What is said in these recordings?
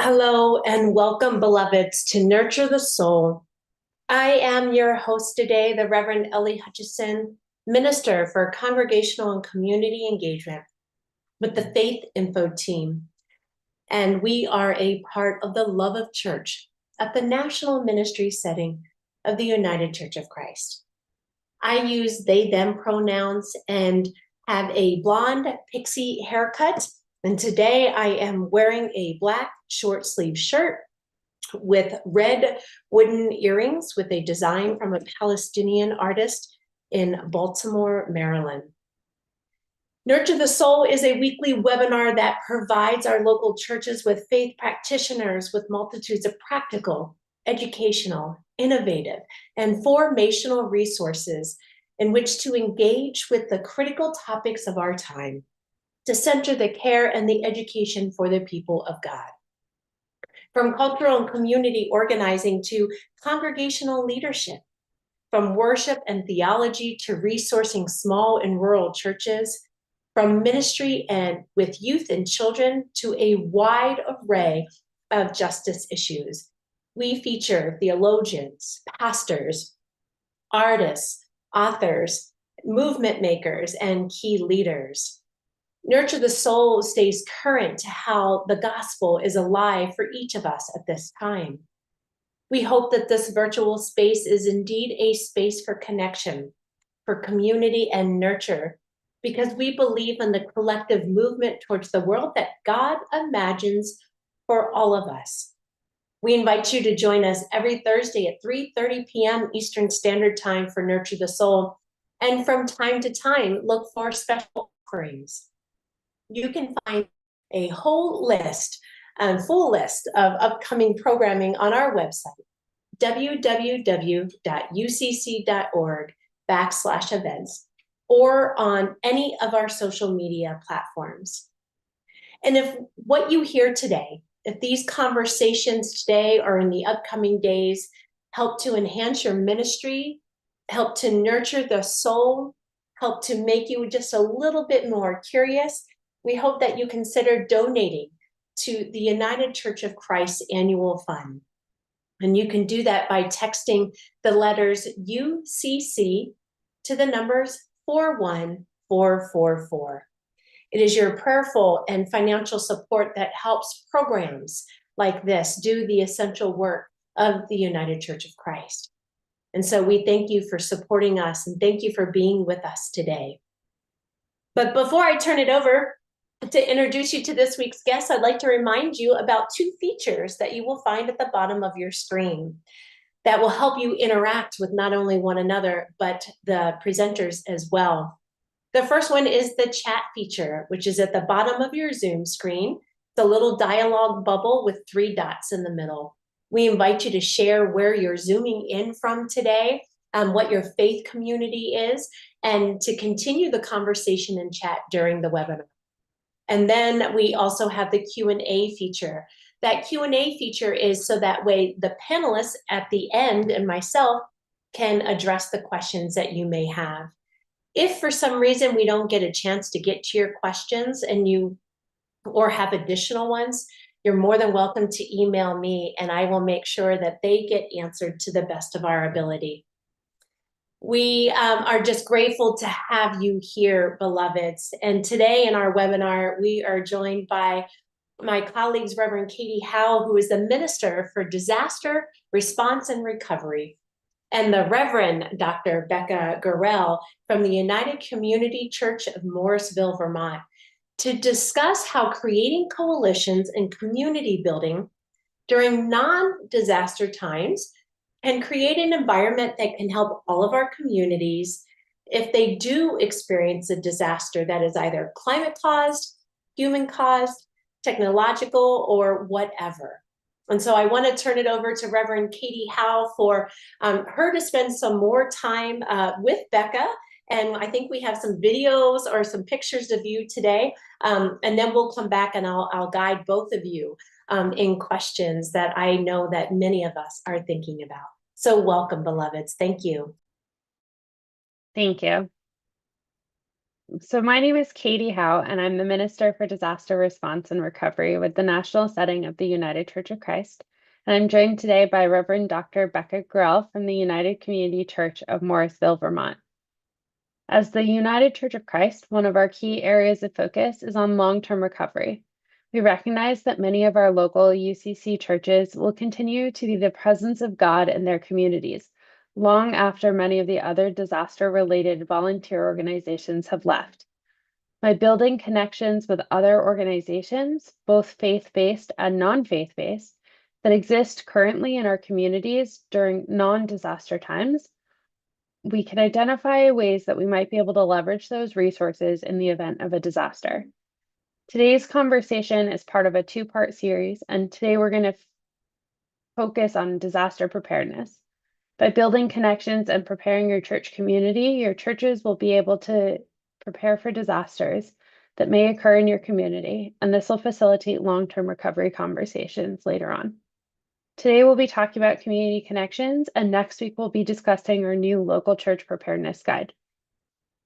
Hello and welcome, beloveds, to Nurture the Soul. I am your host today, the Reverend Ellie Hutchison, Minister for Congregational and Community Engagement with the Faith Info team. And we are a part of the Love of Church at the National Ministry setting of the United Church of Christ. I use they, them pronouns and have a blonde pixie haircut. And today I am wearing a black short sleeve shirt with red wooden earrings with a design from a Palestinian artist in Baltimore, Maryland. Nurture the Soul is a weekly webinar that provides our local churches with faith practitioners with multitudes of practical, educational, innovative, and formational resources in which to engage with the critical topics of our time, to center the care and the education for the people of God. From cultural and community organizing to congregational leadership, from worship and theology to resourcing small and rural churches, from ministry and with youth and children to a wide array of justice issues. We feature theologians, pastors, artists, authors, movement makers, and key leaders. Nurture the Soul stays current to how the gospel is alive for each of us at this time. We hope that this virtual space is indeed a space for connection, for community and nurture, because we believe in the collective movement towards the world that God imagines for all of us. We invite you to join us every Thursday at 3:30 p.m. Eastern Standard Time for Nurture the Soul, and from time to time, look for special offerings. You can find a whole list and full list of upcoming programming on our website, www.ucc.org/events, or on any of our social media platforms. And if what you hear today, if these conversations today or in the upcoming days help to enhance your ministry, help to nurture the soul, help to make you just a little bit more curious, we hope that you consider donating to the United Church of Christ Annual Fund. And you can do that by texting the letters UCC to the numbers 41444. It is your prayerful and financial support that helps programs like this do the essential work of the United Church of Christ. And so we thank you for supporting us and thank you for being with us today. But before I turn it over to introduce you to this week's guest, I'd like to remind you about two features that you will find at the bottom of your screen that will help you interact with not only one another, but the presenters as well. The first one is the chat feature, which is at the bottom of your Zoom screen, the little dialogue bubble with 3 dots in the middle. We invite you to share where you're Zooming in from today, what your faith community is, and to continue the conversation in chat during the webinar. And then we also have the Q&A feature. That Q&A feature is so that way the panelists at the end and myself can address the questions that you may have. If for some reason we don't get a chance to get to your questions or have additional ones, you're more than welcome to email me and I will make sure that they get answered to the best of our ability. We are just grateful to have you here, beloveds. And today in our webinar, we are joined by my colleagues, Reverend Katie Howe, who is the Minister for Disaster Response and Recovery, and the Reverend Dr. Becca Girrell from the United Community Church of Morrisville, Vermont, to discuss how creating coalitions and community building during non-disaster times and create an environment that can help all of our communities if they do experience a disaster that is either climate caused, human caused, technological, or whatever. And so I want to turn it over to Reverend Katie Howe for her to spend some more time with Becca. And I think we have some videos or some pictures of you today. And then we'll come back and I'll guide both of you in questions that I know that many of us are thinking about. So welcome, beloveds. Thank you. Thank you. So my name is Katie Howe, and I'm the Minister for Disaster Response and Recovery with the national setting of the United Church of Christ. And I'm joined today by Reverend Dr. Becca Girrell from the United Community Church of Morrisville, Vermont. As the United Church of Christ, one of our key areas of focus is on long-term recovery. We recognize that many of our local UCC churches will continue to be the presence of God in their communities, long after many of the other disaster-related volunteer organizations have left. By building connections with other organizations, both faith-based and non-faith-based, that exist currently in our communities during non-disaster times, we can identify ways that we might be able to leverage those resources in the event of a disaster. Today's conversation is part of a two-part series, and today we're going to focus on disaster preparedness. By building connections and preparing your church community, your churches will be able to prepare for disasters that may occur in your community, and this will facilitate long-term recovery conversations later on. Today, we'll be talking about community connections, and next week, we'll be discussing our new local church preparedness guide.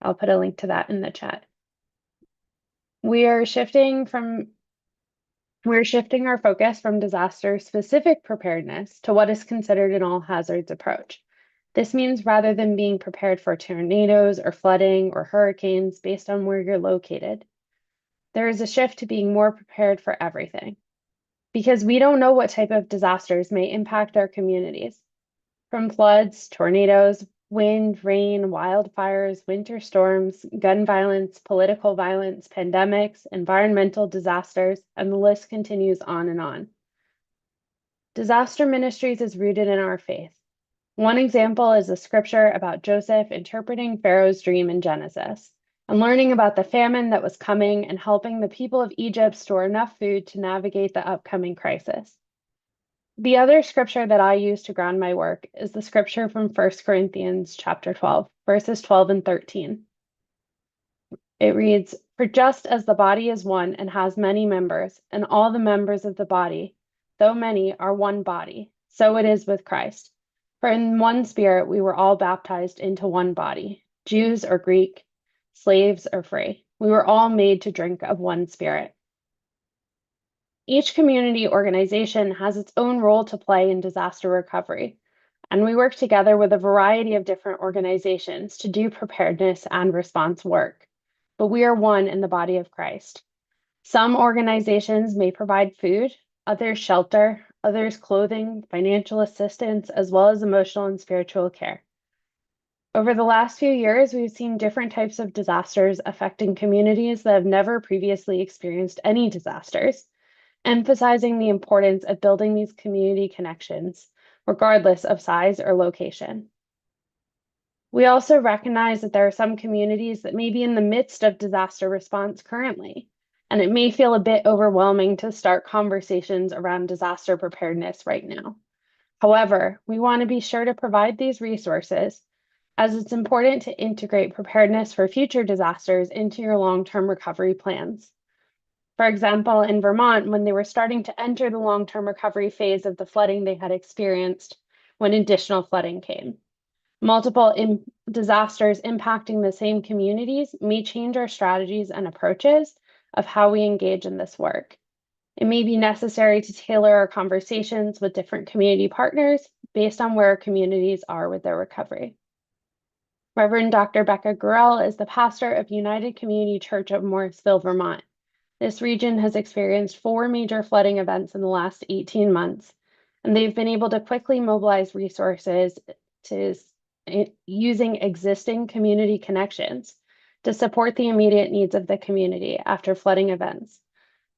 I'll put a link to that in the chat. We're shifting our focus from disaster-specific preparedness to what is considered an all-hazards approach. This means rather than being prepared for tornadoes or flooding or hurricanes based on where you're located, there is a shift to being more prepared for everything, because we don't know what type of disasters may impact our communities. From floods, tornadoes, wind, rain, wildfires, winter storms, gun violence, political violence, pandemics, environmental disasters, and the list continues on and on. Disaster Ministries is rooted in our faith. One example is a scripture about Joseph interpreting Pharaoh's dream in Genesis and learning about the famine that was coming and helping the people of Egypt store enough food to navigate the upcoming crisis. The other scripture that I use to ground my work is the scripture from 1 Corinthians chapter 12, verses 12 and 13. It reads, "For just as the body is one and has many members, and all the members of the body, though many, are one body, so it is with Christ. For in one Spirit we were all baptized into one body, Jews or Greek, slaves or free. We were all made to drink of one Spirit." Each community organization has its own role to play in disaster recovery, and we work together with a variety of different organizations to do preparedness and response work. But we are one in the body of Christ. Some organizations may provide food, others shelter, others clothing, financial assistance, as well as emotional and spiritual care. Over the last few years, we've seen different types of disasters affecting communities that have never previously experienced any disasters, emphasizing the importance of building these community connections, regardless of size or location. We also recognize that there are some communities that may be in the midst of disaster response currently, and it may feel a bit overwhelming to start conversations around disaster preparedness right now. However, we want to be sure to provide these resources, as it's important to integrate preparedness for future disasters into your long-term recovery plans. For example, in Vermont, when they were starting to enter the long-term recovery phase of the flooding they had experienced when additional flooding came. Multiple disasters impacting the same communities may change our strategies and approaches of how we engage in this work. It may be necessary to tailor our conversations with different community partners based on where our communities are with their recovery. Reverend Dr. Becca Girrell is the pastor of United Community Church of Morrisville, Vermont. This region has experienced 4 major flooding events in the last 18 months, and they've been able to quickly mobilize resources to using existing community connections to support the immediate needs of the community after flooding events.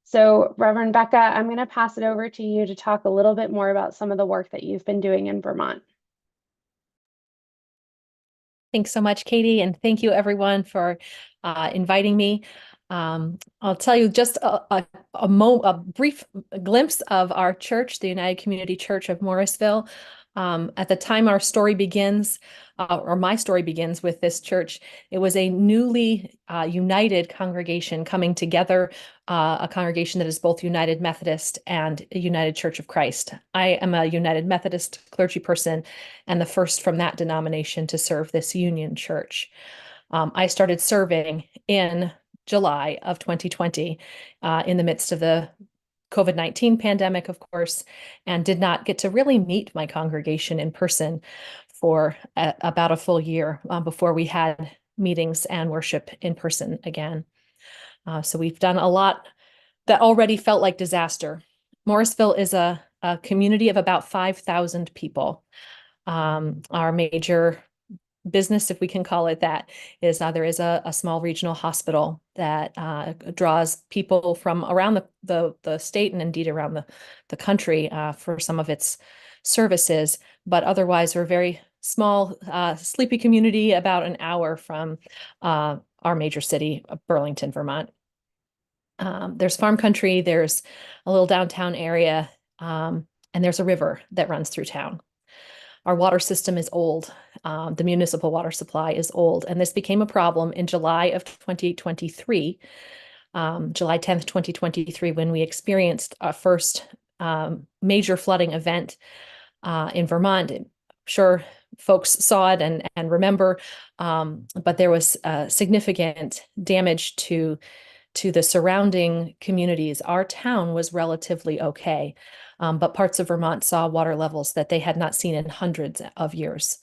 So, Reverend Becca, I'm going to pass it over to you to talk a little bit more about some of the work that you've been doing in Vermont. Thanks so much, Katie, and thank you everyone for inviting me. I'll tell you just a brief glimpse of our church, the United Community Church of Morrisville. At the time our story begins, or my story begins with this church, it was a newly united congregation coming together, a congregation that is both United Methodist and United Church of Christ. I am a United Methodist clergy person and the first from that denomination to serve this union church. I started serving in July of 2020 in the midst of the COVID-19 pandemic, of course, and did not get to really meet my congregation in person for about a full year before we had meetings and worship in person again. So we've done a lot that already felt like disaster. Morrisville is a community of about 5,000 people. Our major business, if we can call it that, is there is a small regional hospital that draws people from around the state and indeed around the country for some of its services. But otherwise, we're a very small, sleepy community about an hour from our major city, Burlington, Vermont. There's farm country, there's a little downtown area, and there's a river that runs through town. Our water system is old. The municipal water supply is old, and this became a problem in July of 2023, July 10th, 2023, when we experienced our first major flooding event in Vermont. I'm sure folks saw it and remember, but there was significant damage to the surrounding communities. Our town was relatively okay, but parts of Vermont saw water levels that they had not seen in hundreds of years.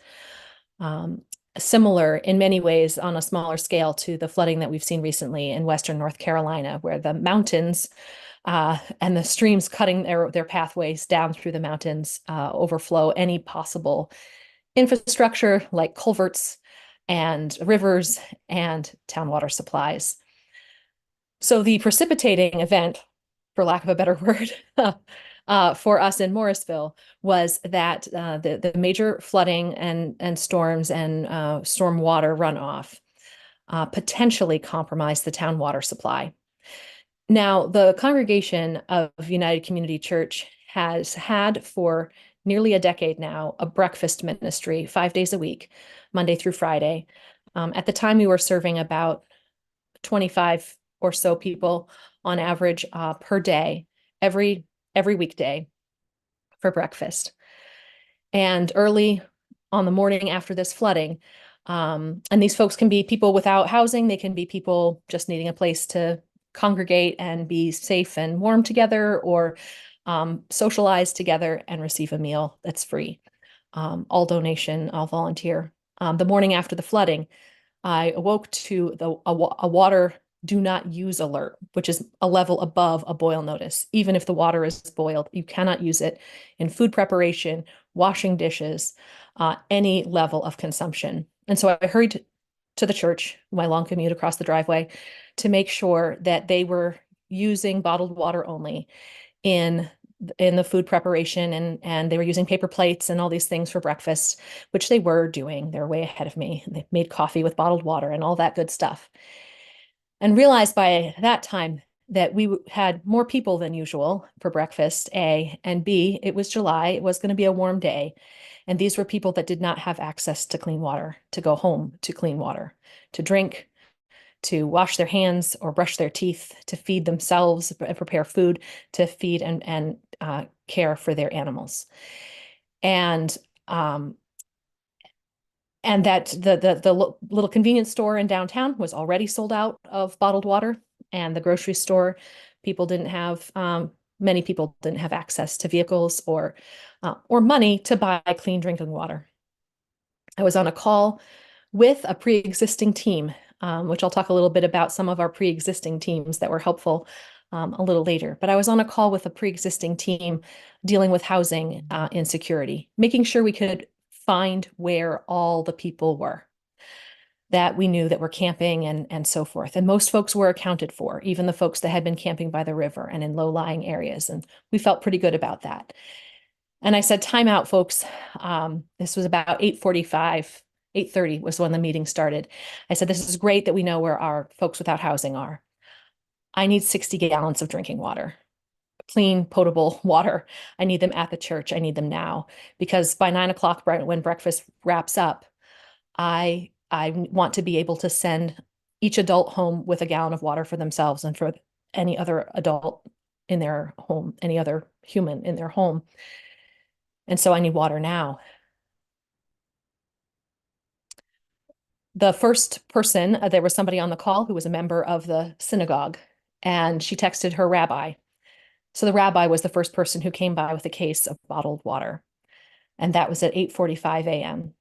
Similar in many ways on a smaller scale to the flooding that we've seen recently in Western North Carolina, where the mountains and the streams cutting their pathways down through the mountains overflow any possible infrastructure like culverts and rivers and town water supplies. So the precipitating event, for lack of a better word, for us in Morrisville was that the major flooding and storms and storm water runoff potentially compromised the town water supply. Now, the congregation of United Community Church has had for nearly a decade now a breakfast ministry 5 days a week, Monday through Friday. At the time, we were serving about 25 or so people on average per day, every weekday for breakfast. And early on the morning after this flooding, and these folks can be people without housing, they can be people just needing a place to congregate and be safe and warm together, or socialize together and receive a meal that's free. All donation, all volunteer. The morning after the flooding, I awoke to a water do not use alert, which is a level above a boil notice. Even if the water is boiled, you cannot use it in food preparation, washing dishes, any level of consumption. And so I hurried to the church, my long commute across the driveway, to make sure that they were using bottled water only in the food preparation, and they were using paper plates and all these things for breakfast, which they were doing. They're way ahead of me. They made coffee with bottled water and all that good stuff. And realized by that time that we had more people than usual for breakfast, A, and B, it was July, it was going to be a warm day. And these were people that did not have access to clean water, to go home to clean water, to drink, to wash their hands or brush their teeth, to feed themselves and prepare food, to feed and care for their animals. And that the little convenience store in downtown was already sold out of bottled water, and the grocery store, people didn't have, many people didn't have access to vehicles or money to buy clean drinking water. I was on a call with a pre-existing team, which I'll talk a little bit about some of our pre-existing teams that were helpful a little later. But I was on a call with a pre-existing team dealing with housing insecurity, making sure we could find where all the people were that we knew that were camping and so forth. And most folks were accounted for, even the folks that had been camping by the river and in low-lying areas. And we felt pretty good about that. And I said, time out, folks. This was about 8:45, 8:30 was when the meeting started. I said, this is great that we know where our folks without housing are. I need 60 gallons of drinking water, clean, potable water. I need them at the church. I need them now, because by 9 o'clock, when breakfast wraps up, I want to be able to send each adult home with a gallon of water for themselves and for any other adult in their home, any other human in their home. And so I need water now. The first person, there was somebody on the call who was a member of the synagogue, and she texted her rabbi. So the rabbi was the first person who came by with a case of bottled water, and that was at 8:45 a.m.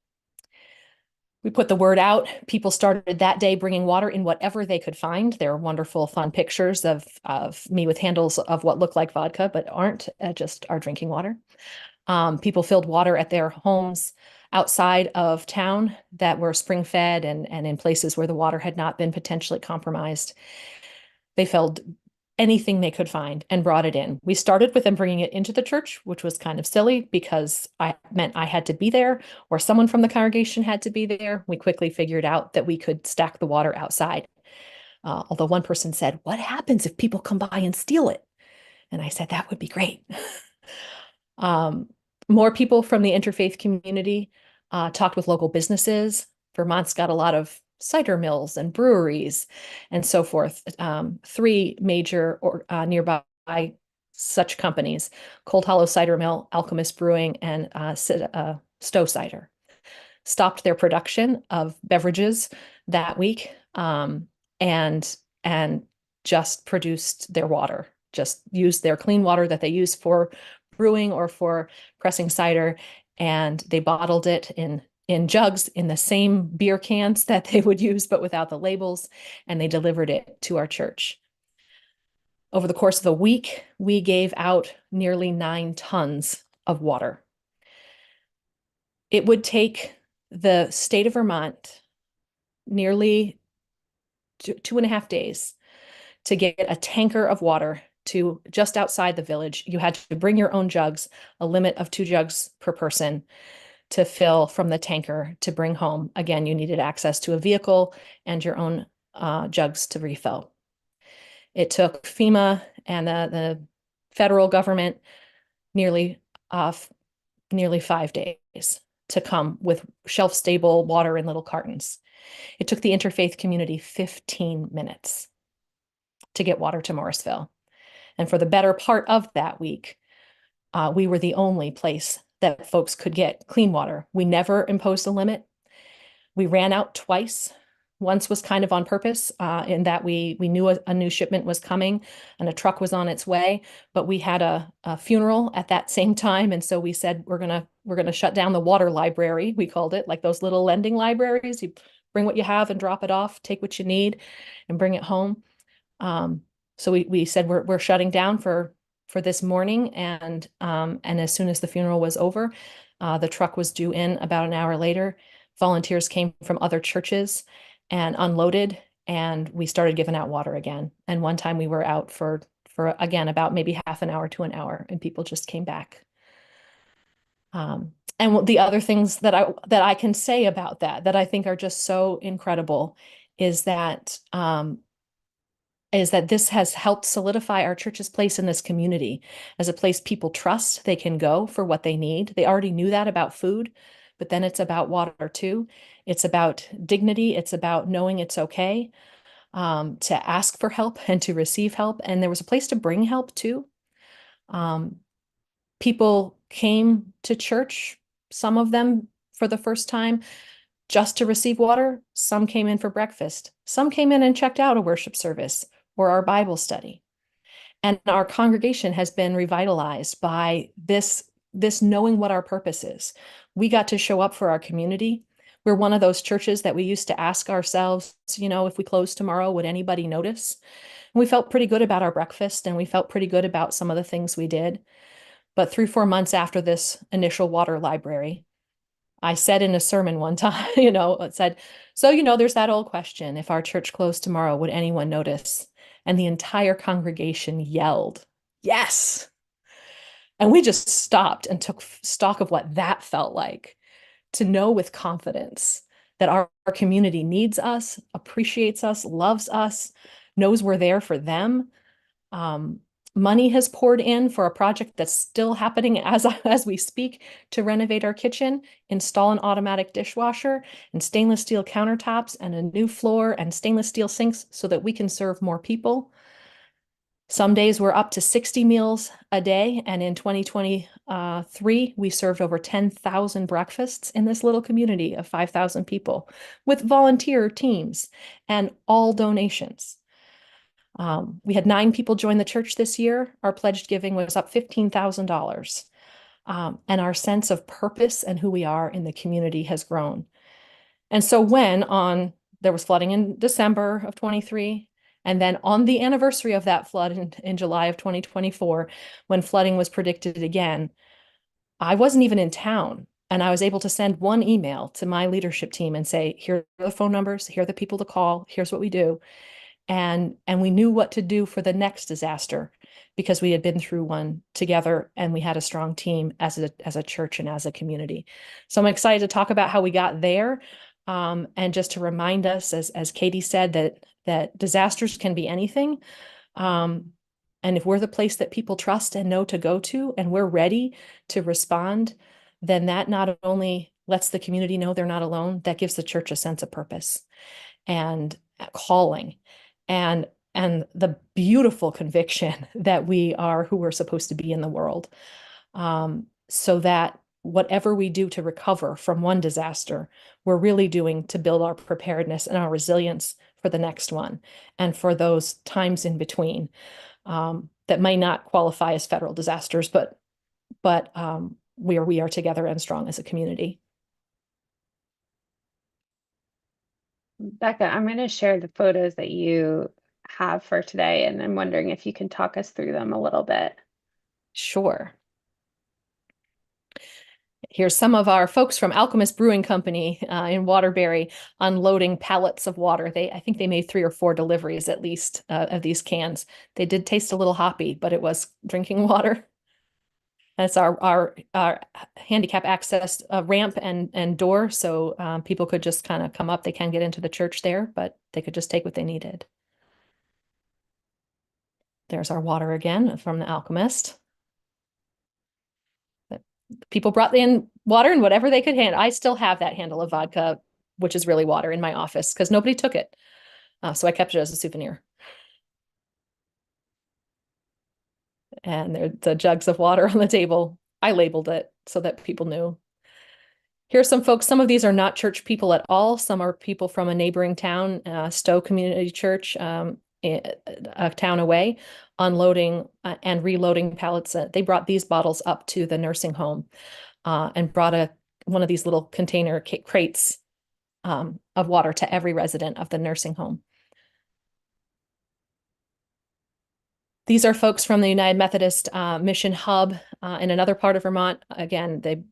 We put the word out. People started that day bringing water in whatever they could find. There are wonderful, fun pictures of me with handles of what look like vodka, but aren't, just our drinking water. People filled water at their homes outside of town that were spring fed and in places where the water had not been potentially compromised. They filled anything they could find and brought it in. We started with them bringing it into the church, which was kind of silly because I meant I had to be there or someone from the congregation had to be there. We quickly figured out that we could stack the water outside. Although one person said, "What happens if people come by and steal it?" And I said, "That would be great." More people from the interfaith community talked with local businesses. Vermont's got a lot of cider mills and breweries and so forth. Three major or nearby such companies: Cold Hollow Cider Mill, Alchemist Brewing, and Stowe Cider, stopped their production of beverages that week, and just produced their water, just used their clean water that they use for brewing or for pressing cider, and they bottled it in jugs in the same beer cans that they would use, but without the labels, and they delivered it to our church. Over the course of the week, we gave out nearly 9 tons of water. It would take the state of Vermont nearly 2.5 days to get a tanker of water to just outside the village. You had to bring your own jugs, a limit of 2 jugs per person to fill from the tanker to bring home. Again, you needed access to a vehicle and your own jugs to refill. It took FEMA and the federal government nearly 5 days to come with shelf-stable water in little cartons. It took the interfaith community 15 minutes to get water to Morrisville. And for the better part of that week, we were the only place that folks could get clean water. We never imposed a limit. We ran out twice. Once was kind of on purpose, in that we knew a new shipment was coming and a truck was on its way, but we had a funeral at that same time, and so we said we're gonna shut down the water library. We called it, like those little lending libraries. You bring what you have and drop it off, take what you need, and bring it home. So we said we're shutting down for this morning, and as soon as the funeral was over, the truck was due in about an hour later. Volunteers came from other churches and unloaded, and we started giving out water again. And one time we were out for again about maybe half an hour to an hour, and people just came back. And the other things that I can say about that I think are just so incredible is that this has helped solidify our church's place in this community as a place people trust they can go for what they need. They already knew that about food, but then it's about water too. It's about dignity. It's about knowing it's okay to ask for help and to receive help. And there was a place to bring help too. People came to church, some of them for the first time, just to receive water. Some came in for breakfast. Some came in and checked out a worship service or our Bible study. And our congregation has been revitalized by this knowing what our purpose is. We got to show up for our community. We're one of those churches that we used to ask ourselves, if we closed tomorrow, would anybody notice? And we felt pretty good about our breakfast, and we felt pretty good about some of the things we did. But 3-4 months after this initial water library, I said in a sermon one time, it said, so, there's that old question, if our church closed tomorrow, would anyone notice? And the entire congregation yelled, yes. And we just stopped and took stock of what that felt like, to know with confidence that our community needs us, appreciates us, loves us, knows we're there for them. Money has poured in for a project that's still happening as we speak, to renovate our kitchen, install an automatic dishwasher and stainless steel countertops and a new floor and stainless steel sinks so that we can serve more people. Some days we're up to 60 meals a day. And in 2023, we served over 10,000 breakfasts in this little community of 5,000 people with volunteer teams and all donations. We had 9 people join the church this year. Our pledged giving was up $15,000. And our sense of purpose and who we are in the community has grown. And so there was flooding in December of 23, and then on the anniversary of that flood in July of 2024, when flooding was predicted again, I wasn't even in town. And I was able to send one email to my leadership team and say, here are the phone numbers, here are the people to call, here's what we do. And we knew what to do for the next disaster because we had been through one together and we had a strong team as a church and as a community. So I'm excited to talk about how we got there. And just to remind us, as Katie said, that disasters can be anything. And if we're the place that people trust and know to go to, and we're ready to respond, then that not only lets the community know they're not alone, that gives the church a sense of purpose and calling and the beautiful conviction that we are who we're supposed to be in the world. So that whatever we do to recover from one disaster, we're really doing to build our preparedness and our resilience for the next one and for those times in between that may not qualify as federal disasters, but where we are together and strong as a community. Becca, I'm going to share the photos that you have for today, and I'm wondering if you can talk us through them a little bit. Sure. Here's some of our folks from Alchemist Brewing Company in Waterbury unloading pallets of water. I think they made 3 or 4 deliveries at least of these cans. They did taste a little hoppy, but it was drinking water. That's our handicap access ramp and door, so people could just kind of come up. They can get into the church there, but they could just take what they needed. There's our water again from the Alchemist. People brought in water and whatever they could handle. I still have that handle of vodka, which is really water, in my office because nobody took it. So I kept it as a souvenir. And there the jugs of water on the table. I labeled it so that people knew. Here's some folks. Some of these are not church people at all. Some are people from a neighboring town, Stowe Community Church, a town away, unloading and reloading pallets. They brought these bottles up to the nursing home and brought one of these little container crates of water to every resident of the nursing home. These are folks from the United Methodist Mission Hub in another part of Vermont. Again, they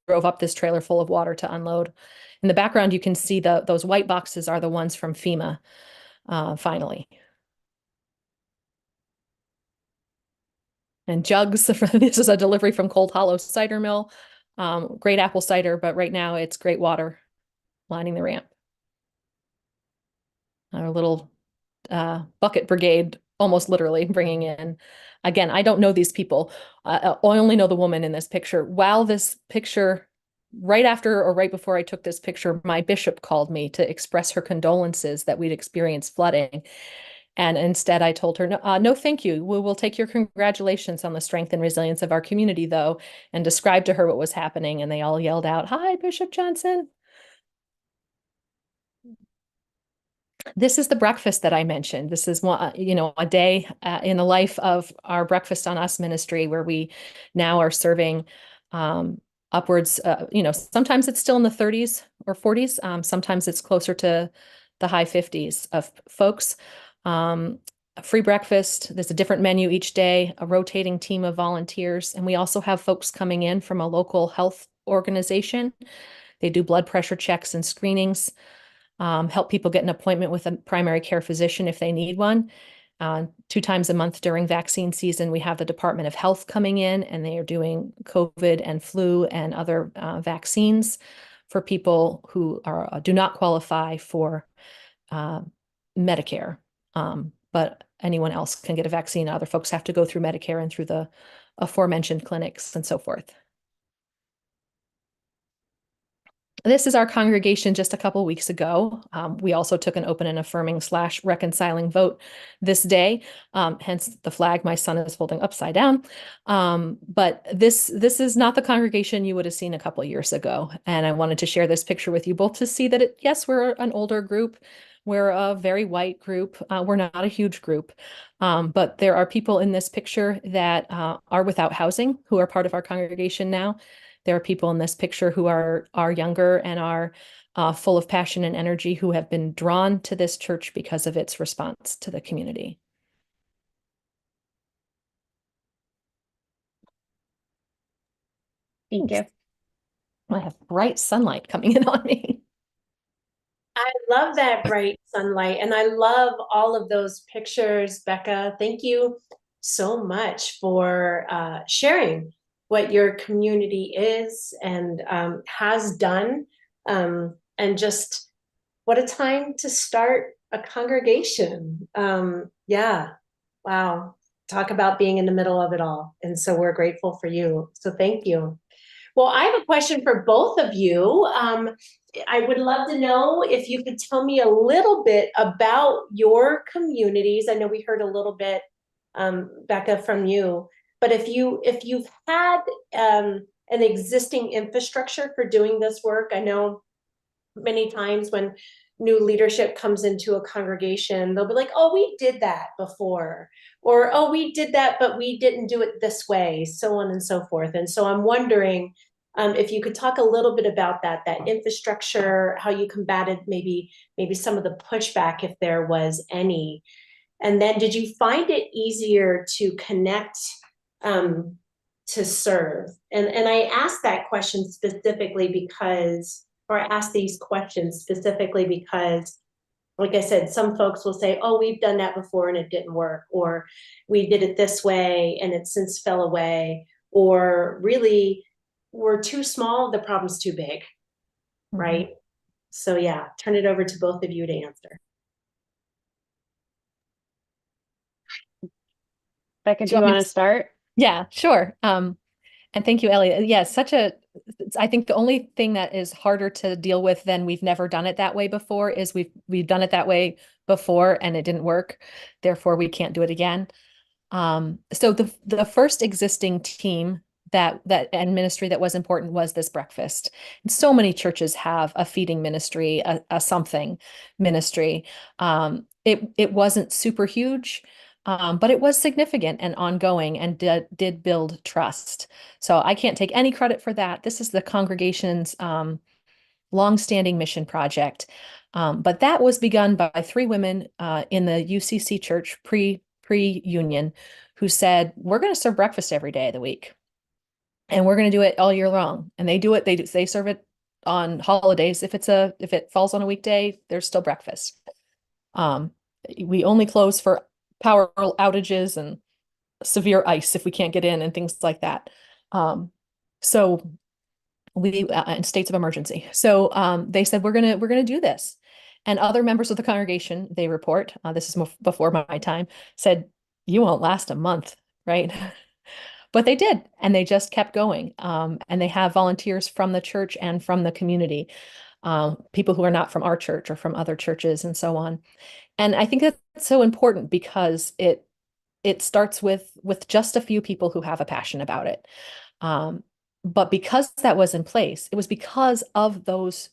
drove up this trailer full of water to unload. In the background, you can see those white boxes are the ones from FEMA, finally. And jugs, this is a delivery from Cold Hollow Cider Mill. Great apple cider, but right now it's great water lining the ramp. Our little bucket brigade, almost literally bringing in. Again, I don't know these people. I only know the woman in this picture. While this picture, right after or right before I took this picture, my bishop called me to express her condolences that we'd experienced flooding. And instead I told her, no, thank you. We will take your congratulations on the strength and resilience of our community, though, and described to her what was happening. And they all yelled out, "Hi, Bishop Johnson." This is the breakfast that I mentioned. This is one, a day in the life of our Breakfast on Us ministry, where we now are serving upwards, sometimes it's still in the 30s or 40s. Sometimes it's closer to the high 50s of folks. A free breakfast. There's a different menu each day, a rotating team of volunteers. And we also have folks coming in from a local health organization. They do blood pressure checks and screenings. Help people get an appointment with a primary care physician if they need one. 2 times a month during vaccine season, we have the Department of Health coming in, and they are doing COVID and flu and other vaccines for people who do not qualify for Medicare. But anyone else can get a vaccine. Other folks have to go through Medicare and through the aforementioned clinics and so forth. This is our congregation just a couple weeks ago. We also took an open and affirming / reconciling vote this day, hence the flag my son is holding upside down. But this is not the congregation you would have seen a couple years ago. And I wanted to share this picture with you both to see that, yes, we're an older group. We're a very white group. We're not a huge group. But there are people in this picture that are without housing who are part of our congregation now. There are people in this picture who are younger and are full of passion and energy, who have been drawn to this church because of its response to the community. Thank you. I have bright sunlight coming in on me. I love that bright sunlight, and I love all of those pictures, Becca. Thank you so much for sharing what your community is and has done, and just what a time to start a congregation. Yeah, wow. Talk about being in the middle of it all. And so we're grateful for you. So thank you. Well, I have a question for both of you. I would love to know if you could tell me a little bit about your communities. I know we heard a little bit, Becca, from you, but if you've had an existing infrastructure for doing this work. I know many times when new leadership comes into a congregation, they'll be like, oh, we did that before, or oh, we did that, but we didn't do it this way, so on and so forth. And so I'm wondering if you could talk a little bit about that infrastructure, how you combated maybe some of the pushback, if there was any. And then did you find it easier to connect, to serve? And I asked that question specifically because, or I ask these questions specifically because, like I said, some folks will say, oh, we've done that before and it didn't work, or we did it this way and it since fell away, or really, we're too small, the problem's too big, right? So yeah, turn it over to both of you to answer. Becca, do you want to start? Yeah, sure. And thank you, Elliot. Yeah, I think the only thing that is harder to deal with than we've never done it that way before is we've done it that way before and it didn't work. Therefore, we can't do it again. So the first existing team that and ministry that was important was this breakfast. And so many churches have a feeding ministry, a something ministry. It wasn't super huge, but it was significant and ongoing and did build trust. So I can't take any credit for that. This is the congregation's longstanding mission project. But that was begun by three women in the UCC church pre-union who said, we're going to serve breakfast every day of the week. And we're going to do it all year long. And they do it. They serve it on holidays. If it falls on a weekday, there's still breakfast. We only close for power outages and severe ice if we can't get in and things like that. So we in states of emergency. So they said we're gonna do this, and other members of the congregation, they report, this is before my time, said you won't last a month, right? But they did, and they just kept going. And they have volunteers from the church and from the community, people who are not from our church or from other churches and so on. And I think that's so important because it starts with just a few people who have a passion about it. But because that was in place, it was because of those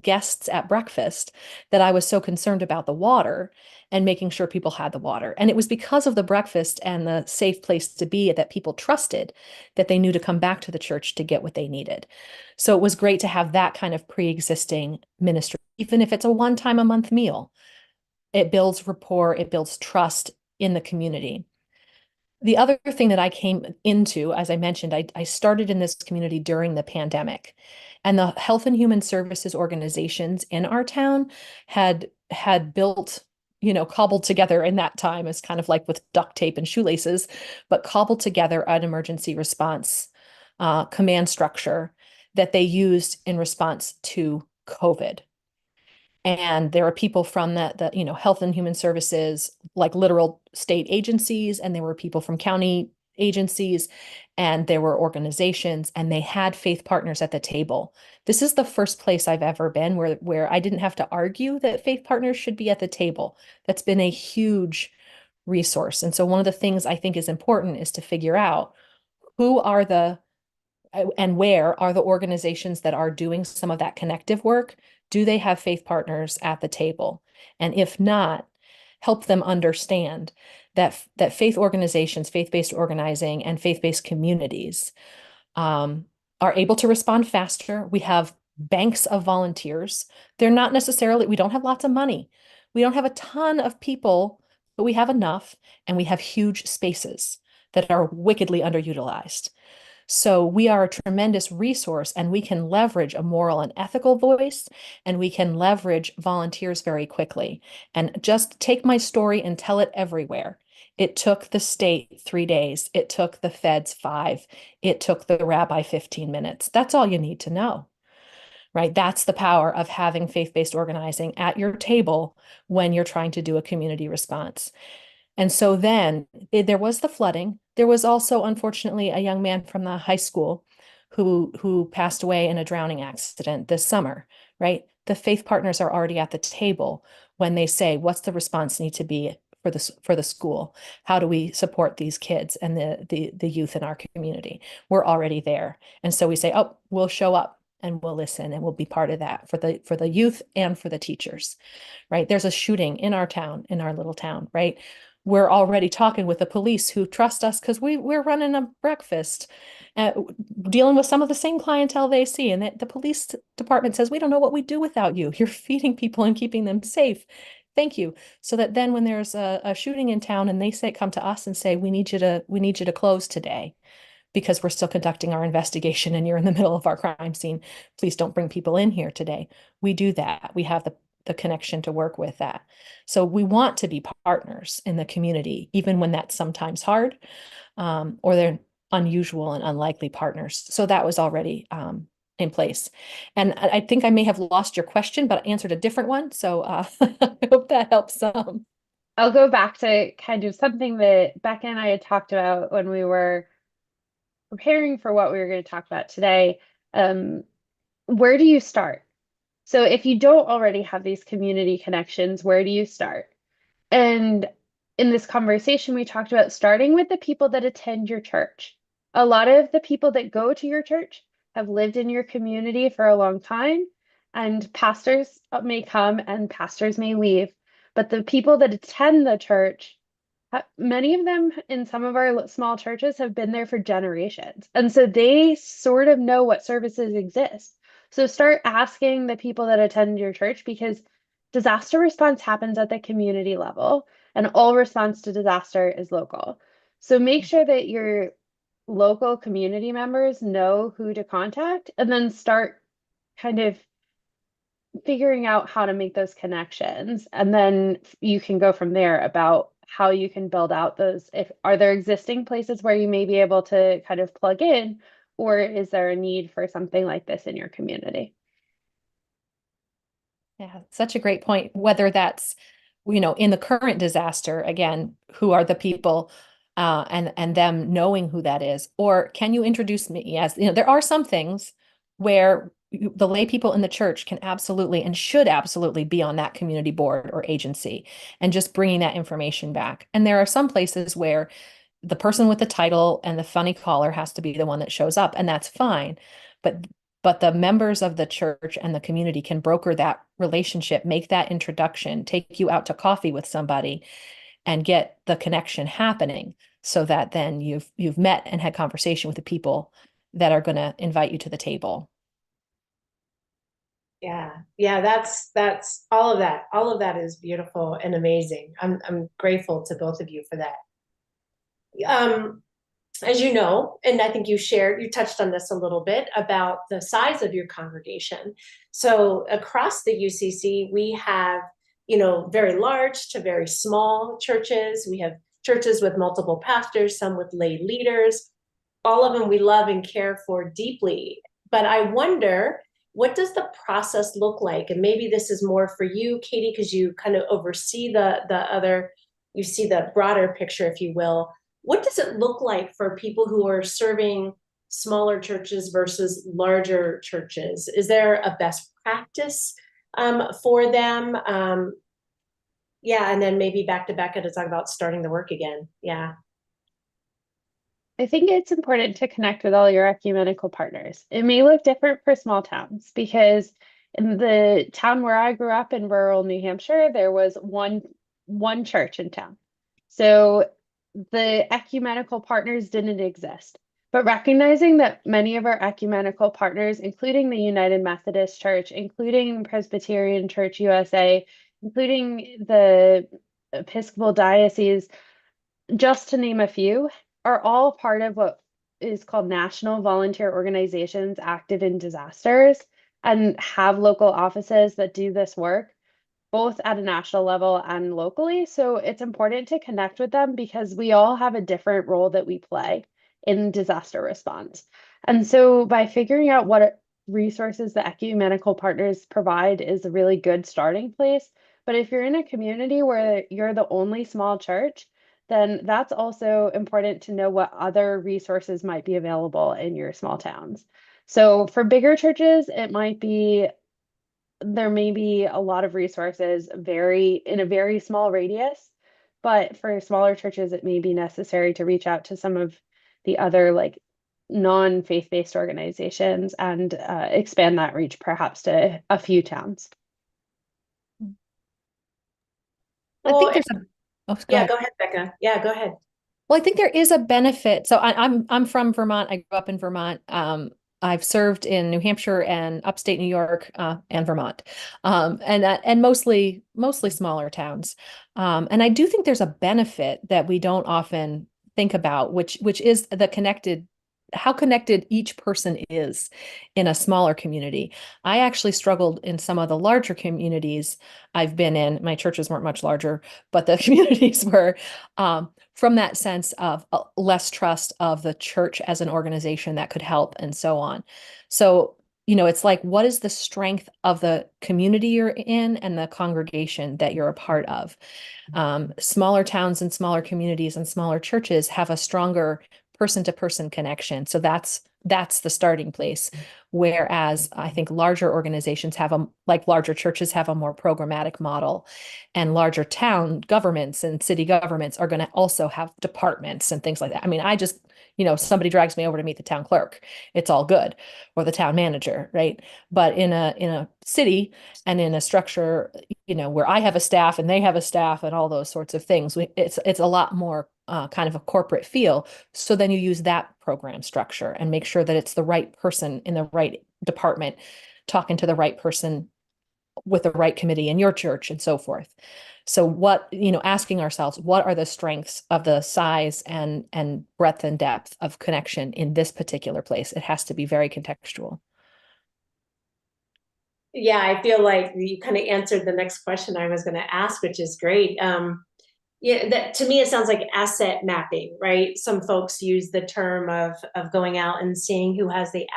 guests at breakfast that I was so concerned about the water and making sure people had the water. And it was because of the breakfast and the safe place to be that people trusted that they knew to come back to the church to get what they needed. So it was great to have that kind of pre-existing ministry, even if it's a one-time a month meal. It builds rapport, it builds trust in the community. The other thing that I came into, as I mentioned, I started in this community during the pandemic, and the health and human services organizations in our town had built, cobbled together in that time, as kind of like with duct tape and shoelaces, but cobbled together an emergency response command structure that they used in response to COVID. And there are people from the health and human services, like literal state agencies, and there were people from county agencies, and there were organizations, and they had faith partners at the table. This is the first place I've ever been where I didn't have to argue that faith partners should be at the table. That's been a huge resource. And so one of the things I think is important is to figure out who are the and where are the organizations that are doing some of that connective work? Do they have faith partners at the table? And if not, help them understand that faith organizations, faith-based organizing, and faith-based communities are able to respond faster. We have banks of volunteers. They're not necessarily, we don't have lots of money. We don't have a ton of people, but we have enough, and we have huge spaces that are wickedly underutilized. So we are a tremendous resource, and we can leverage a moral and ethical voice, and we can leverage volunteers very quickly. And just take my story and tell it everywhere. It took the state 3 days. It took the feds 5. It took the rabbi 15 minutes. That's all you need to know, right? That's the power of having faith-based organizing at your table when you're trying to do a community response. And so then there was the flooding. There was also, unfortunately, a young man from the high school who passed away in a drowning accident this summer, right? The faith partners are already at the table when they say, what's the response need to be for the school? How do we support these kids and the youth in our community? We're already there. And so we say, oh, we'll show up and we'll listen, and we'll be part of that for the youth and for the teachers, right? There's a shooting in our town, in our little town, right? We're already talking with the police who trust us because we're running a breakfast, dealing with some of the same clientele they see. And the police department says, we don't know what we'd do without you. You're feeding people and keeping them safe. Thank you. So that then when there's a shooting in town and they say, come to us and say, we need you to close today because we're still conducting our investigation and you're in the middle of our crime scene. Please don't bring people in here today. We do that. We have the connection to work with that. So we want to be partners in the community, even when that's sometimes hard, or they're unusual and unlikely partners. So that was already in place. And I think I may have lost your question, but I answered a different one. So I hope that helps some. I'll go back to kind of something that Becca and I had talked about when we were preparing for what we were going to talk about today. Where do you start? So if you don't already have these community connections, where do you start? And in this conversation, we talked about starting with the people that attend your church. A lot of the people that go to your church have lived in your community for a long time, and pastors may come and pastors may leave. But the people that attend the church, many of them in some of our small churches have been there for generations. And so they sort of know what services exist. So start asking the people that attend your church, because disaster response happens at the community level and all response to disaster is local. So make sure that your local community members know who to contact, and then start kind of figuring out how to make those connections. And then you can go from there about how you can build out those. Are there existing places where you may be able to kind of plug in, or is there a need for something like this in your community? Yeah, such a great point. Whether that's, in the current disaster, again, who are the people and them knowing who that is, or can you introduce me as, there are some things where the lay people in the church can absolutely and should absolutely be on that community board or agency and just bringing that information back. And there are some places where the person with the title and the funny collar has to be the one that shows up, and that's fine. But the members of the church and the community can broker that relationship, make that introduction, take you out to coffee with somebody, and get the connection happening, so that then you've met and had conversation with the people that are going to invite you to the table. Yeah, that's all of that. All of that is beautiful and amazing. I'm grateful to both of you for that. As you know, and I think you touched on this a little bit about the size of your congregation. So across the UCC, we have, very large to very small churches. We have churches with multiple pastors, some with lay leaders. All of them we love and care for deeply. But I wonder, what does the process look like? And maybe this is more for you, Katie, because you kind of oversee you see the broader picture, if you will. what does it look like for people who are serving smaller churches versus larger churches? Is there a best practice for them? Yeah, and then maybe back to Becca to talk about starting the work again. Yeah. I think it's important to connect with all your ecumenical partners. It may look different for small towns because in the town where I grew up in rural New Hampshire, there was one church in town. So the ecumenical partners didn't exist. But recognizing that many of our ecumenical partners, including the United Methodist Church, including Presbyterian Church USA, including the Episcopal Diocese, just to name a few, are all part of what is called national volunteer organizations active in disasters and have local offices that do this work both at a national level and locally. So it's important to connect with them because we all have a different role that we play in disaster response. And so by figuring out what resources the ecumenical partners provide is a really good starting place. But if you're in a community where you're the only small church, then that's also important to know what other resources might be available in your small towns. So for bigger churches, there may be a lot of resources in a very small radius, but for smaller churches, it may be necessary to reach out to some of the other like non-faith-based organizations and expand that reach perhaps to a few towns. I think there's go Yeah, ahead. go ahead, Becca. Yeah, go ahead. Well, I think there is a benefit. So I'm from Vermont. I grew up in Vermont. I've served in New Hampshire and upstate New York and Vermont, and mostly smaller towns. And I do think there's a benefit that we don't often think about, which is how connected each person is in a smaller community. I actually struggled in some of the larger communities I've been in. My churches weren't much larger, but the communities were. From that sense of less trust of the church as an organization that could help and so on. So, it's like, what is the strength of the community you're in and the congregation that you're a part of? Smaller towns and smaller communities and smaller churches have a stronger person-to-person connection. So that's the starting place. Whereas I think larger organizations like larger churches have a more programmatic model, and larger town governments and city governments are going to also have departments and things like that. I mean, somebody drags me over to meet the town clerk, it's all good, or the town manager, right? But in a city and in a structure, where I have a staff and they have a staff and all those sorts of things, it's a lot more kind of a corporate feel. So then you use that program structure and make sure that it's the right person in the right department, talking to the right person with the right committee in your church and so forth. So asking ourselves, what are the strengths of the size and breadth and depth of connection in this particular place? It has to be very contextual. Yeah, I feel like you kind of answered the next question I was going to ask, which is great. Yeah, that to me it sounds like asset mapping, right? Some folks use the term of going out and seeing who has the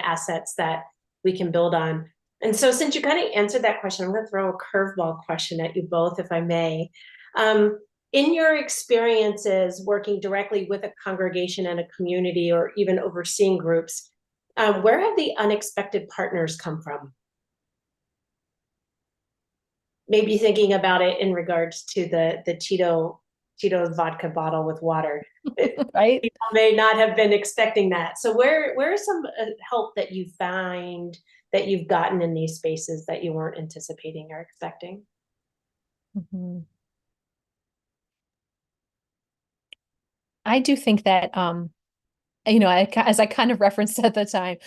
assets that we can build on. And so, since you kind of answered that question, I'm going to throw a curveball question at you both, if I may. In your experiences working directly with a congregation and a community, or even overseeing groups, where have the unexpected partners come from? Maybe thinking about it in regards to the Cheeto vodka bottle with water. Right? People may not have been expecting that. So where is some help that you find that you've gotten in these spaces that you weren't anticipating or expecting? Mm-hmm. I do think that, as I kind of referenced at the time,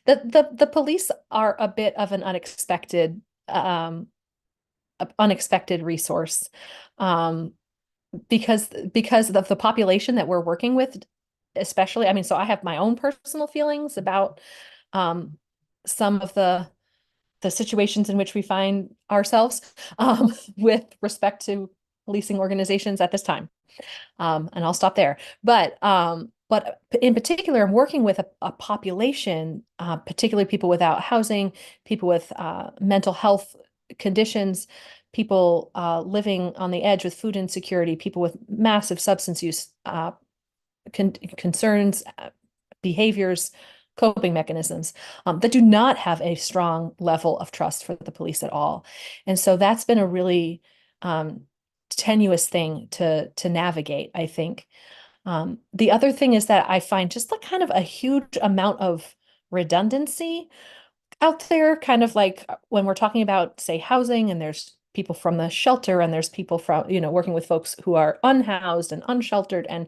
the police are a bit of an unexpected resource, because of the population that we're working with, especially. I mean, so I have my own personal feelings about some of the situations in which we find ourselves with respect to policing organizations at this time. And I'll stop there. But in particular, I'm working with a population, particularly people without housing, people with mental health conditions, people living on the edge with food insecurity, people with massive substance use concerns, behaviors, coping mechanisms that do not have a strong level of trust for the police at all. And so that's been a really tenuous thing to navigate, I think. The other thing is that I find just like kind of a huge amount of redundancy out there, kind of like when we're talking about, say, housing, and there's people from the shelter, and there's people from, working with folks who are unhoused and unsheltered. And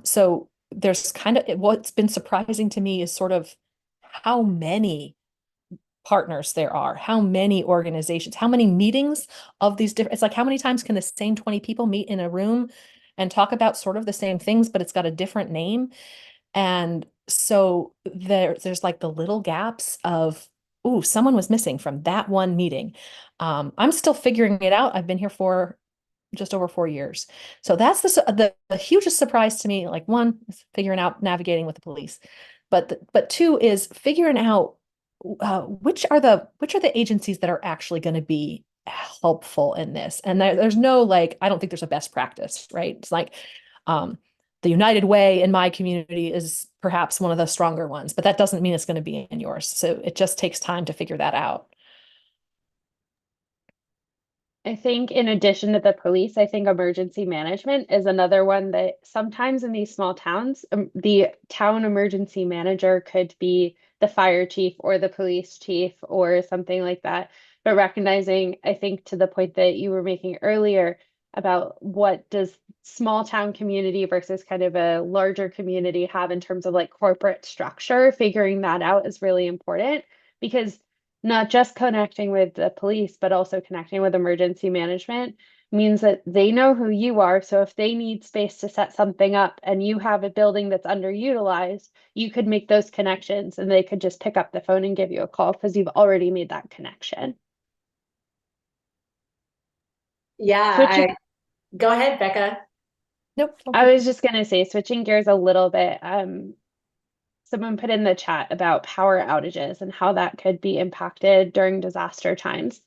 so there's kind of what's been surprising to me is sort of how many partners there are, how many organizations, how many meetings of these different, it's like how many times can the same 20 people meet in a room and talk about sort of the same things, but it's got a different name. And so there's like the little gaps of, ooh, someone was missing from that one meeting. I'm still figuring it out. I've been here for just over 4 years. So that's the hugest surprise to me. Like, one is figuring out navigating with the police, but two is figuring out which are the agencies that are actually going to be helpful in this. And there's no, like, I don't think there's a best practice, right? It's like the United Way in my community is perhaps one of the stronger ones, but that doesn't mean it's going to be in yours. So it just takes time to figure that out. I think in addition to the police, I think emergency management is another one that sometimes in these small towns, the town emergency manager could be the fire chief or the police chief or something like that. But recognizing, I think to the point that you were making earlier about what does small town community versus kind of a larger community have in terms of like corporate structure, figuring that out is really important because not just connecting with the police, but also connecting with emergency management means that they know who you are. So if they need space to set something up and you have a building that's underutilized, you could make those connections and they could just pick up the phone and give you a call because you've already made that connection. Yeah, go ahead, Becca. Nope. I was just going to say, switching gears a little bit, someone put in the chat about power outages and how that could be impacted during disaster times.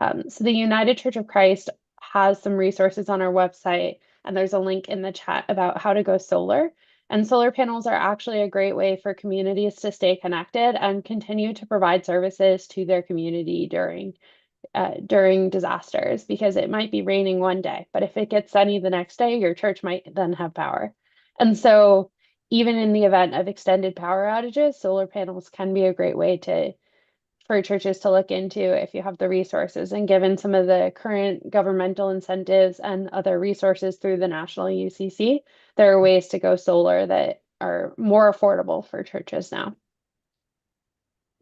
So the United Church of Christ has some resources on our website, and there's a link in the chat about how to go solar. And solar panels are actually a great way for communities to stay connected and continue to provide services to their community during disasters, because it might be raining one day, but if it gets sunny the next day, your church might then have power. And so even in the event of extended power outages, solar panels can be a great way for churches to look into if you have the resources. And given some of the current governmental incentives and other resources through the national UCC, there are ways to go solar that are more affordable for churches now.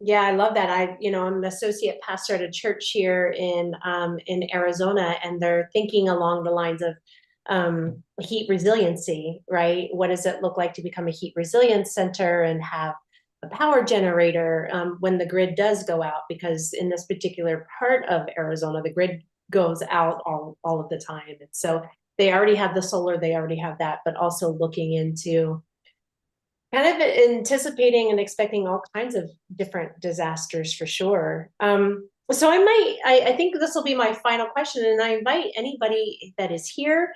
Yeah, I love that. I'm an associate pastor at a church here in Arizona, and they're thinking along the lines of heat resiliency, right? What does it look like to become a heat resilience center and have a power generator when the grid does go out? Because in this particular part of Arizona, the grid goes out all of the time. And so they already have the solar, they already have that, but also looking into kind of anticipating and expecting all kinds of different disasters for sure. So I think this will be my final question, and I invite anybody that is here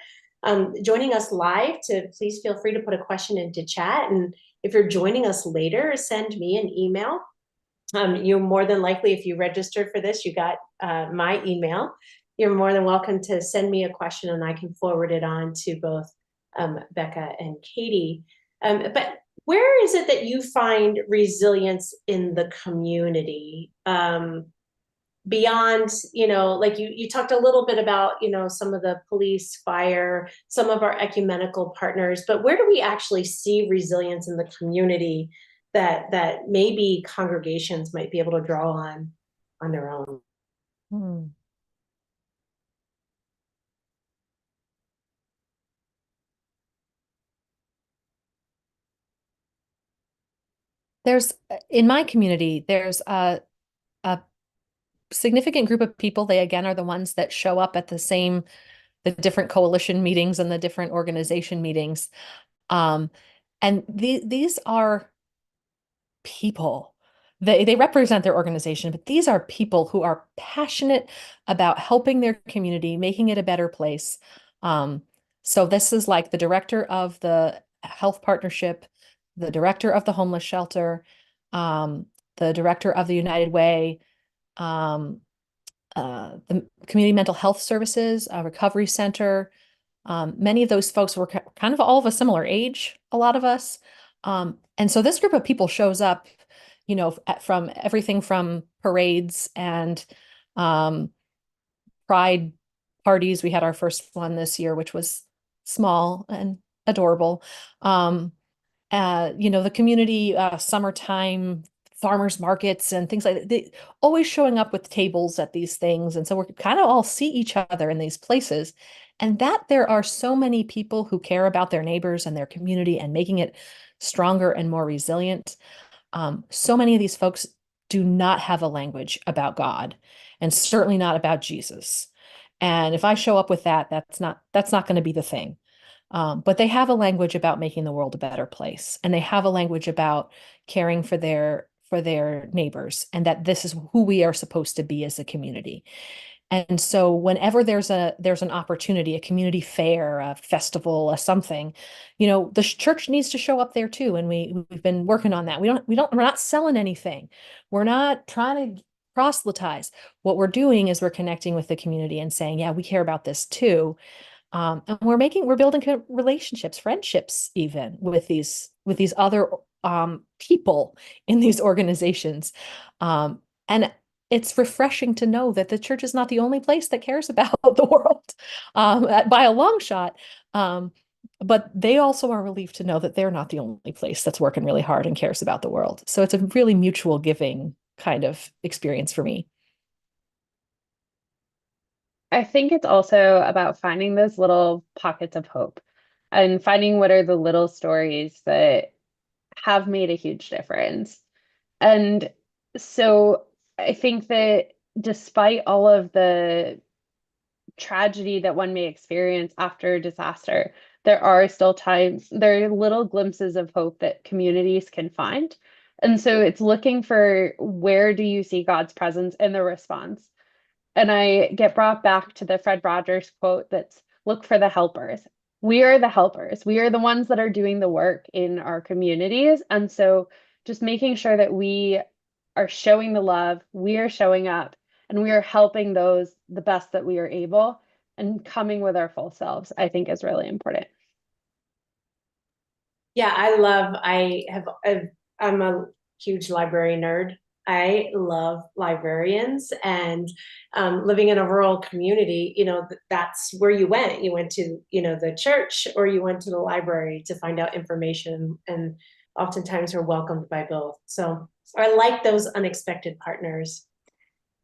joining us live to please feel free to put a question into chat. And if you're joining us later, send me an email. You're more than likely, if you registered for this, you got my email. You're more than welcome to send me a question and I can forward it on to both Becca and Katie. But where is it that you find resilience in the community? Beyond, like you talked a little bit about, some of the police, fire, some of our ecumenical partners, but where do we actually see resilience in the community that maybe congregations might be able to draw on their own? There's, in my community, there's a significant group of people. They again are the ones that show up at the different coalition meetings and the different organization meetings. And these are people they represent their organization, but these are people who are passionate about helping their community, making it a better place. So this is like the director of the health partnership, the director of the homeless shelter, the director of the United Way, um, the community mental health services, a recovery center. Many of those folks were kind of all of a similar age, a lot of us. And so this group of people shows up, from everything from parades and um, pride parties. We had our first one this year, which was small and adorable. The community summertime farmers markets and things like that. They always showing up with tables at these things. And so we're kind of all see each other in these places. And that there are so many people who care about their neighbors and their community and making it stronger and more resilient. So many of these folks do not have a language about God and certainly not about Jesus. And if I show up with that, that's not going to be the thing. But they have a language about making the world a better place, and they have a language about caring for their neighbors, and that this is who we are supposed to be as a community. And so whenever there's an opportunity, a community fair, a festival, a something, the church needs to show up there too. And we've been working on that. We're not selling anything. We're not trying to proselytize. What we're doing is we're connecting with the community and saying, yeah, we care about this too. And we're building relationships, friendships, even with these other people in these organizations. And it's refreshing to know that the church is not the only place that cares about the world by a long shot. But they also are relieved to know that they're not the only place that's working really hard and cares about the world. So it's a really mutual giving kind of experience for me. I think it's also about finding those little pockets of hope and finding what are the little stories that have made a huge difference. And so I think that despite all of the tragedy that one may experience after a disaster, there are still times, there are little glimpses of hope that communities can find. And so it's looking for, where do you see God's presence in the response? And I get brought back to the Fred Rogers quote that's, look for the helpers. We are the helpers. We are the ones that are doing the work in our communities. And so just making sure that we are showing the love, we are showing up, and we are helping those the best that we are able, and coming with our full selves, I think is really important. Yeah, I'm a huge library nerd. I love librarians, and living in a rural community, that's where you went. You went to, the church, or you went to the library to find out information, and oftentimes we're welcomed by both. So I like those unexpected partners.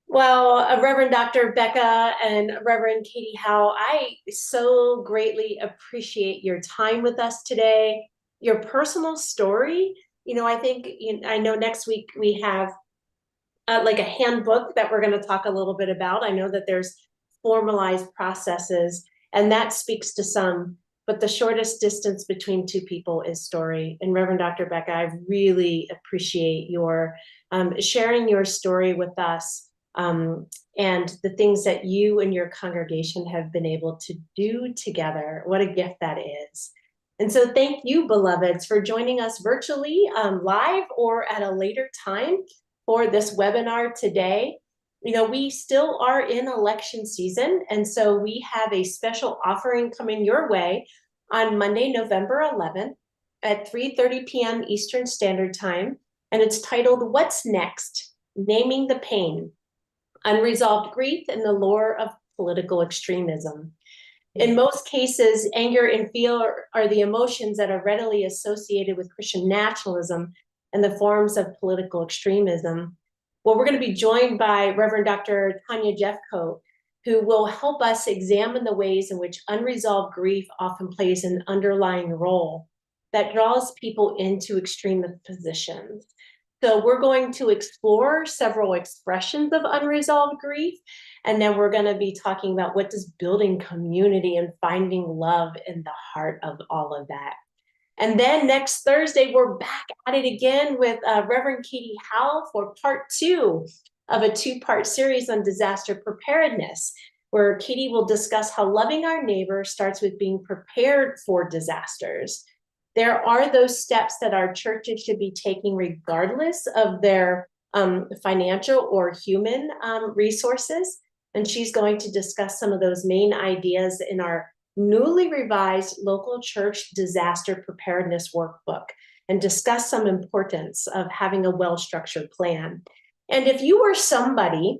Well, Reverend Dr. Becca and Reverend Katie Howe, I so greatly appreciate your time with us today, your personal story. I think, I know next week we have like a handbook that we're going to talk a little bit about. I know that there's formalized processes, and that speaks to some, but the shortest distance between two people is story. And Reverend Dr. Becca, I really appreciate your sharing your story with us, and the things that you and your congregation have been able to do together. What a gift that is. And so thank you, beloveds, for joining us virtually, live, or at a later time for this webinar today. We still are in election season, and so we have a special offering coming your way on Monday, November 11th at 3:30 p.m. Eastern Standard Time, and it's titled, What's Next? Naming the Pain, Unresolved Grief and the Lure of Political Extremism. In most cases, anger and fear are the emotions that are readily associated with Christian nationalism and the forms of political extremism. Well, we're going to be joined by Reverend Dr. Tanya Jeffcoat, who will help us examine the ways in which unresolved grief often plays an underlying role that draws people into extremist positions. So we're going to explore several expressions of unresolved grief, and then we're going to be talking about what does building community and finding love in the heart of all of that. And then next Thursday, we're back at it again with Reverend Katie Howe for part 2 of a 2-part series on disaster preparedness, where Katie will discuss how loving our neighbor starts with being prepared for disasters. There are those steps that our churches should be taking regardless of their financial or human resources. And she's going to discuss some of those main ideas in our newly revised local church disaster preparedness workbook and discuss some importance of having a well-structured plan. And if you are somebody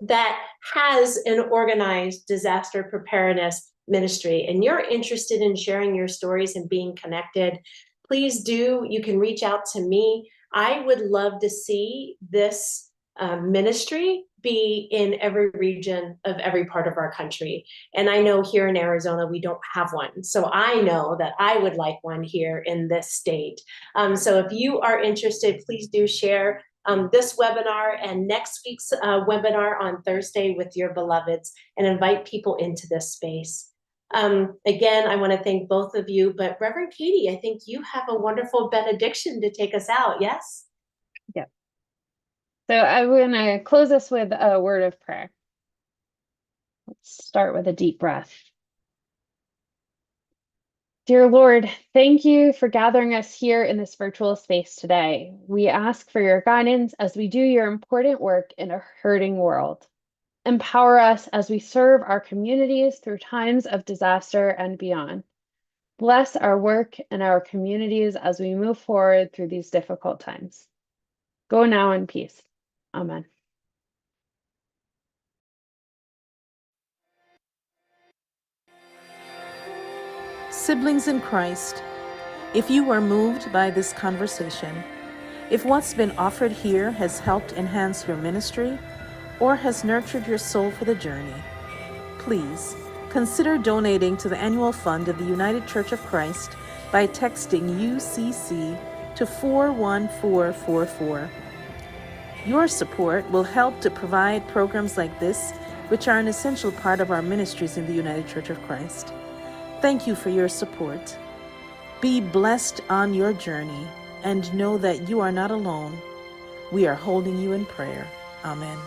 that has an organized disaster preparedness ministry and you're interested in sharing your stories and being connected, please do. You can reach out to me. I would love to see this ministry be in every region of every part of our country. And I know here in Arizona, we don't have one. So I know that I would like one here in this state. So if you are interested, please do share this webinar and next week's webinar on Thursday with your beloveds and invite people into this space. Again, I want to thank both of you, but Reverend Katie, I think you have a wonderful benediction to take us out, yes? Yep. So I'm going to close us with a word of prayer. Let's start with a deep breath. Dear Lord, thank you for gathering us here in this virtual space today. We ask for your guidance as we do your important work in a hurting world. Empower us as we serve our communities through times of disaster and beyond. Bless our work and our communities as we move forward through these difficult times. Go now in peace. Amen. Siblings in Christ, if you are moved by this conversation, if what's been offered here has helped enhance your ministry or has nurtured your soul for the journey, please consider donating to the annual fund of the United Church of Christ by texting UCC to 41444. Your support will help to provide programs like this, which are an essential part of our ministries in the United Church of Christ. Thank you for your support. Be blessed on your journey and know that you are not alone. We are holding you in prayer. Amen.